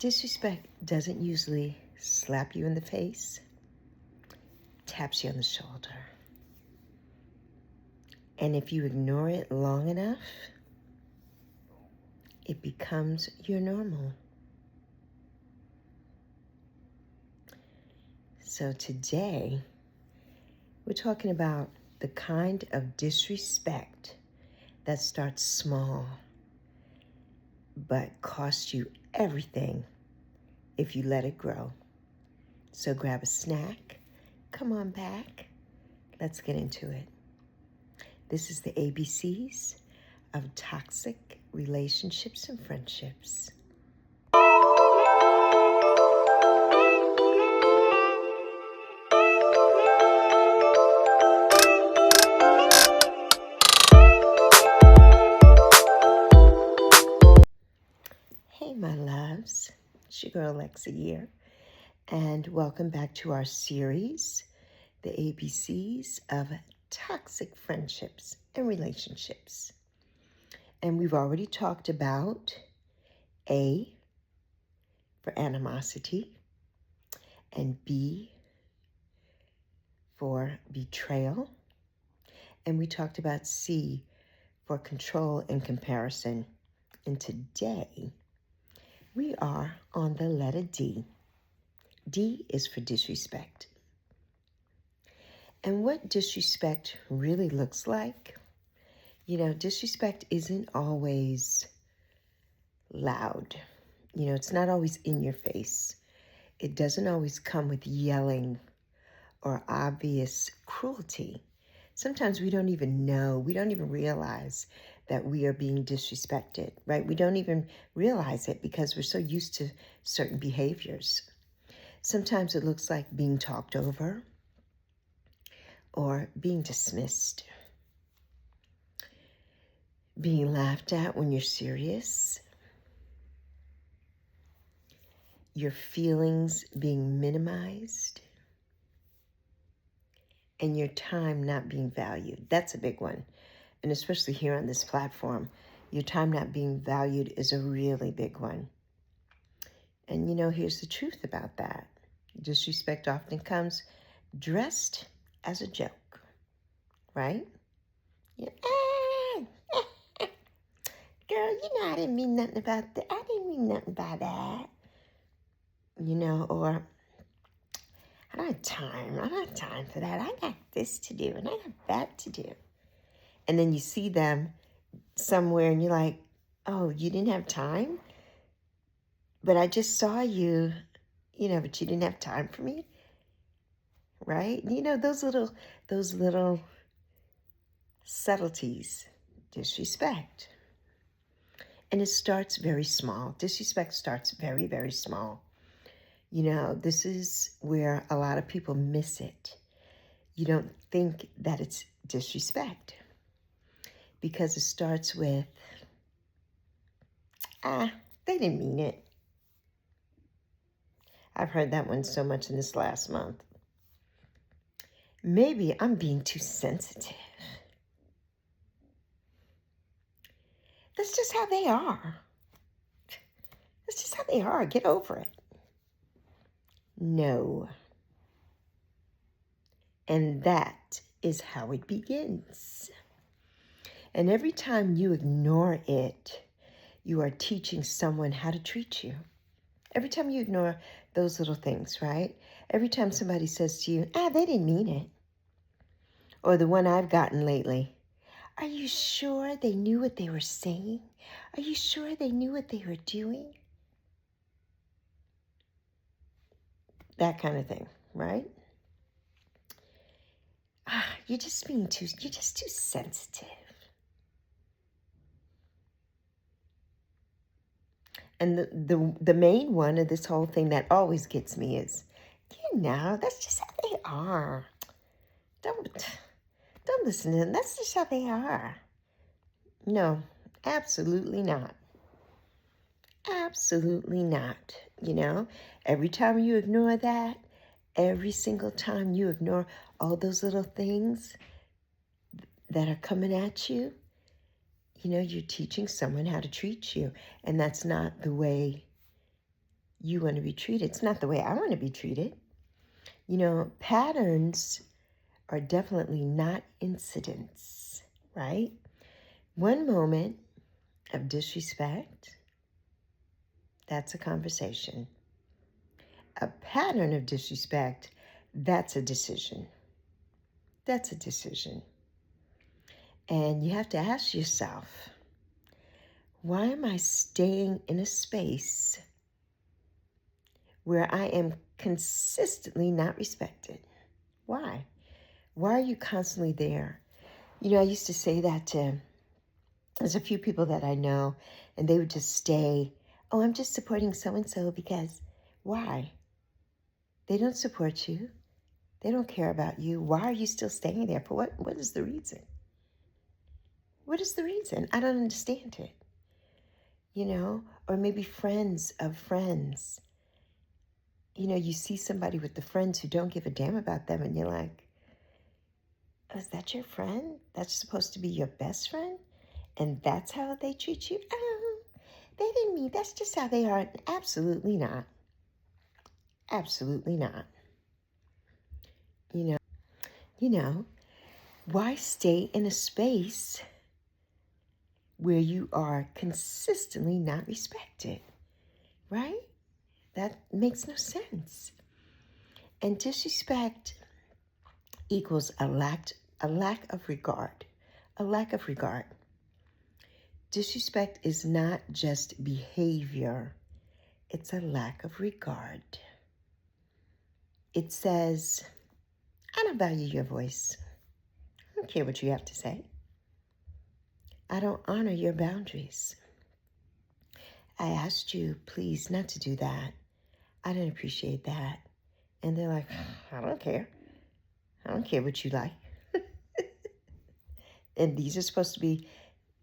Disrespect doesn't usually slap you in the face, taps you on the shoulder. And if you ignore it long enough, it becomes your normal. So today, we're talking about the kind of disrespect that starts small, but costs you everything if you let it grow. So grab a snack, come on back, let's get into it. This is the ABCs of toxic relationships and friendships. Hey, my loves, it's your girl Lexi here, and welcome back to our series, the ABCs of toxic friendships and relationships. And we've already talked about A for animosity and B for betrayal. And we talked about C for control and comparison. And today we are on the letter D. D is for disrespect. And what disrespect really looks like, disrespect isn't always loud. It's not always in your face. It doesn't always come with yelling or obvious cruelty. Sometimes we don't even know, we don't even realize that we are being disrespected, right? We don't even realize it because we're so used to certain behaviors. Sometimes it looks like being talked over or being dismissed, being laughed at when you're serious, your feelings being minimized, and your time not being valued. That's a big one. And especially here on this platform, your time not being valued is a really big one. And here's the truth about that. Disrespect often comes dressed as a joke, right? Girl, I didn't mean nothing about that. I didn't mean nothing by that. Or I don't have time for that. I got this to do and I got that to do. And then you see them somewhere and you're like, oh, you didn't have time? But I just saw you, but you didn't have time for me, right? Those little subtleties, disrespect. And it starts very small. Disrespect starts very, very small. This is where a lot of people miss it. You don't think that it's disrespect because it starts with, they didn't mean it. I've heard that one so much in this last month. Maybe I'm being too sensitive. That's just how they are. That's just how they are. Get over it. No. And that is how it begins. And every time you ignore it, you are teaching someone how to treat you. Every time you ignore those little things, right? Every time somebody says to you, they didn't mean it. Or the one I've gotten lately, are you sure they knew what they were saying? Are you sure they knew what they were doing? That kind of thing, right? You're just too sensitive. And the main one of this whole thing that always gets me is, that's just how they are. Don't listen to them. That's just how they are. No, absolutely not. Absolutely not. Every time you ignore that, every single time you ignore all those little things that are coming at you, you're teaching someone how to treat you. And that's not the way you want to be treated. It's not the way I want to be treated. You know, patterns are definitely not incidents, right? One moment of disrespect, that's a conversation. A pattern of disrespect, that's a decision. That's a decision. And you have to ask yourself, why am I staying in a space where I am consistently not respected? Why? Why are you constantly there? You know, I used to say that to, there's a few people that I know, and they would just stay, oh, I'm just supporting so-and-so because, why? They don't support you. They don't care about you. Why are you still staying there? For what? What is the reason? What is the reason? I don't understand it. You know, or maybe friends of friends. You know, you see somebody with the friends who don't give a damn about them, and you're like, oh, is that your friend? That's supposed to be your best friend? And that's how they treat you? Oh, they didn't mean, that's just how they are. Absolutely not. Absolutely not. You know, why stay in a space where you are consistently not respected, right? That makes no sense. And disrespect equals a lack of regard. A lack of regard. Disrespect is not just behavior. It's a lack of regard. It says, I don't value your voice. I don't care what you have to say. I don't honor your boundaries. I asked you, please, not to do that. I didn't appreciate that. And they're like, I don't care. I don't care what you like. And these are supposed to be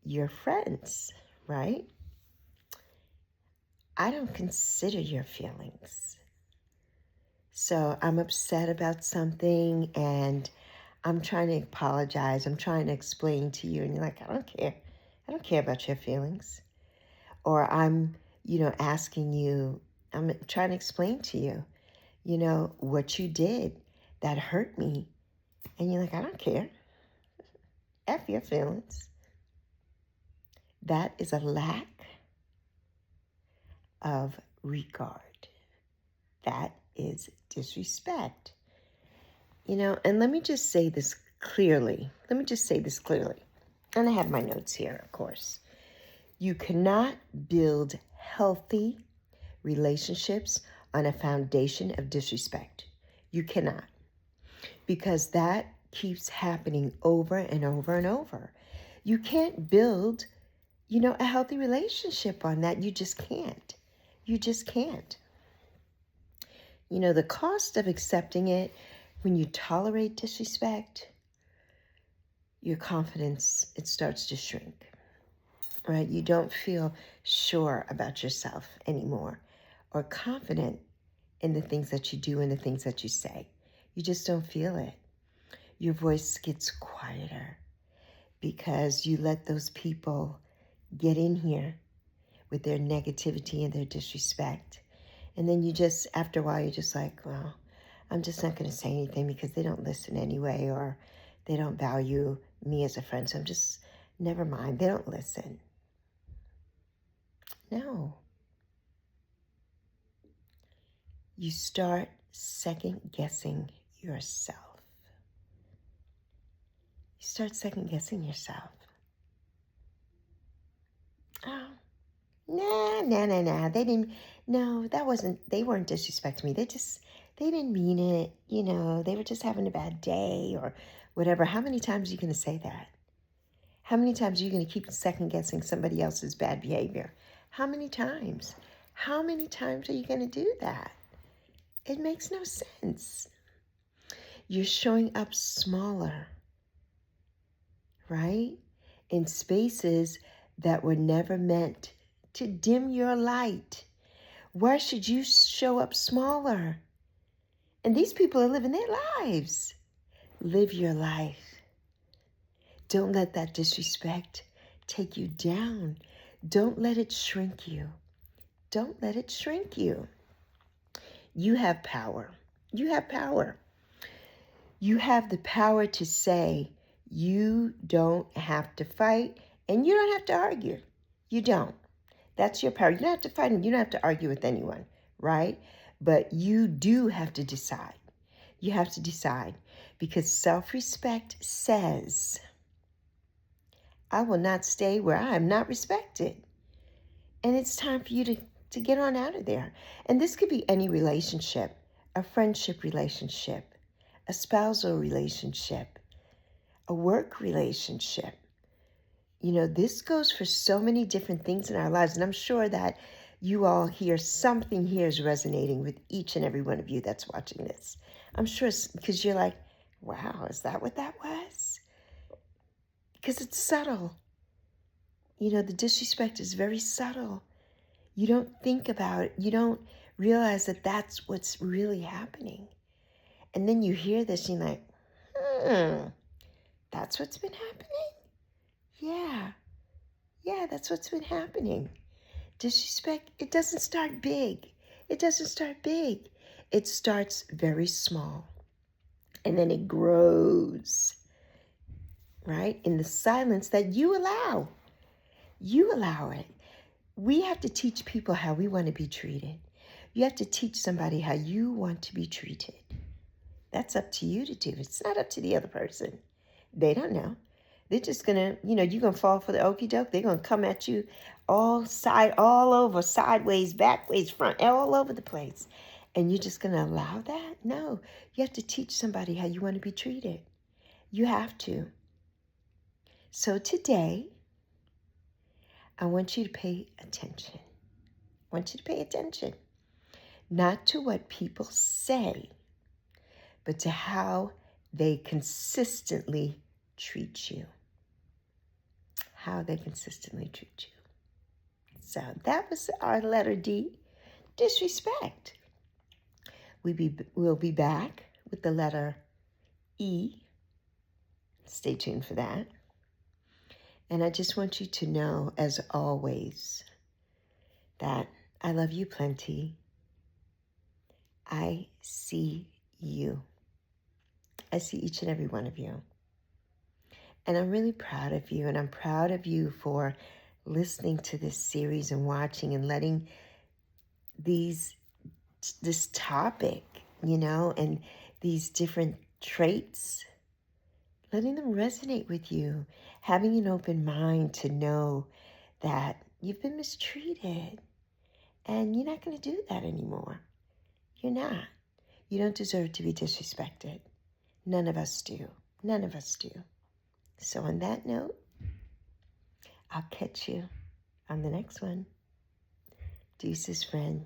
your friends, right? I don't consider your feelings. So I'm upset about something and I'm trying to apologize. I'm trying to explain to you. And you're like, I don't care. I don't care about your feelings. Or I'm, asking you, I'm trying to explain to you, what you did that hurt me. And you're like, I don't care. F your feelings. That is a lack of regard. That is disrespect. And let me just say this clearly. And I have my notes here, of course. You cannot build healthy relationships on a foundation of disrespect. You cannot. Because that keeps happening over and over and over. You can't build, a healthy relationship on that. You just can't. You just can't. The cost of accepting it, when you tolerate disrespect, your confidence, it starts to shrink, right? You don't feel sure about yourself anymore or confident in the things that you do and the things that you say. You just don't feel it. Your voice gets quieter because you let those people get in here with their negativity and their disrespect. And then after a while, you're just like, well, I'm just not going to say anything because they don't listen anyway, or they don't value me as a friend. So never mind. They don't listen. No. You start second guessing yourself. Oh, nah. They weren't disrespecting me. They didn't mean it. They were just having a bad day or whatever. How many times are you going to say that? How many times are you going to keep second guessing somebody else's bad behavior? How many times? How many times are you going to do that? It makes no sense. You're showing up smaller, right? In spaces that were never meant to dim your light. Why should you show up smaller? And these people are living their lives. Live your life. Don't let that disrespect take you down. Don't let it shrink you. Don't let it shrink you. You have power. You have power. You have the power to say you don't have to fight and you don't have to argue. You don't. That's your power. You don't have to fight and you don't have to argue with anyone, right? But you do have to decide. You have to decide because self-respect says, I will not stay where I am not respected. And it's time for you to get on out of there. And this could be any relationship, a friendship relationship, a spousal relationship, a work relationship. You know, this goes for so many different things in our lives. And I'm sure that you all hear something here is resonating with each and every one of you that's watching this. I'm sure because you're like, wow, is that what that was? Because it's subtle. You know, the disrespect is very subtle. You don't think about it. You don't realize that that's what's really happening. And then you hear this and you're like, that's what's been happening? Yeah, that's what's been happening. Disrespect, it doesn't start big. It doesn't start big. It starts very small. And then it grows, right? In the silence that you allow. You allow it. We have to teach people how we want to be treated. You have to teach somebody how you want to be treated. That's up to you to do. It's not up to the other person. They don't know. They're just going to, you're going to fall for the okie doke. They're going to come at you all over, sideways, backways, front, all over the place. And you're just going to allow that? No. You have to teach somebody how you want to be treated. You have to. So today, I want you to pay attention. I want you to pay attention. Not to what people say, but to how they consistently treat you. How they consistently treat you. So that was our letter D, disrespect. We'll be back with the letter E. Stay tuned for that. And I just want you to know, as always, that I love you plenty. I see you. I see each and every one of you. And I'm really proud of you. And I'm proud of you for listening to this series and watching and letting this topic, and these different traits, letting them resonate with you. Having an open mind to know that you've been mistreated and you're not going to do that anymore. You're not. You don't deserve to be disrespected. None of us do. None of us do. So on that note, I'll catch you on the next one. Deuces, friend.